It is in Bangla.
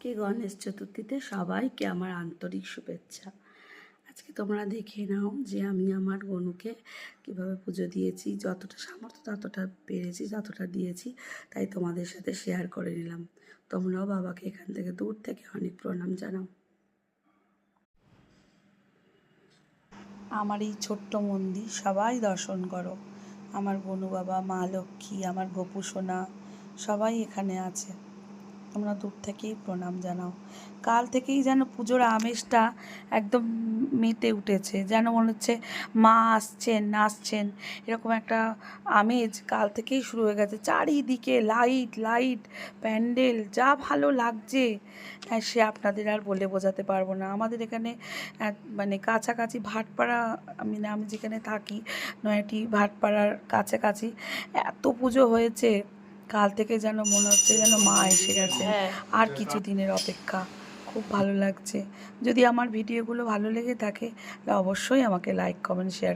সবাইকে গণেশ চতুর্থীতে সবাইকে আমার আন্তরিক শুভেচ্ছা। আজকে তোমরা দেখে নাও যে আমি আমার গনুকে কীভাবে পুজো দিয়েছি। যতটা সামর্থ্য ততটা পেরেছি, যতটা দিয়েছি তাই তোমাদের সাথে শেয়ার করে নিলাম। তোমরাও বাবাকে এখান থেকে দূর থেকে অনেক প্রণাম জানাও। আমার এই ছোট্ট মন্দির সবাই দর্শন করো। আমার গনু বাবা, মা লক্ষ্মী, আমার গোপু সোনা সবাই এখানে আছে। তোমরা দূর থেকেই প্রণাম জানাও। কাল থেকেই যেন পুজোর আমেজটা একদম মেতে উঠেছে, যেন মনে হচ্ছে মা আসছেন এরকম একটা আমেজ কাল থেকেই শুরু হয়ে গেছে। চারিদিকে লাইট লাইট, প্যান্ডেল, যা ভালো লাগছে সে আপনাদের আর বলে বোঝাতে পারবো না। আমাদের এখানে মানে কাছাকাছি ভাটপাড়া, আমি যেখানে থাকি নয়াটি ভাটপাড়ার কাছাকাছি এত পুজো হয়েছে। কাল থেকে যেন মনে হচ্ছে যেন মা এসে গেছেন, আর কিছু দিনের অপেক্ষা। খুব ভালো লাগছে। যদি আমার ভিডিওগুলো ভালো লেগে থাকে তাহলে অবশ্যই আমাকে লাইক, কমেন্ট, শেয়ার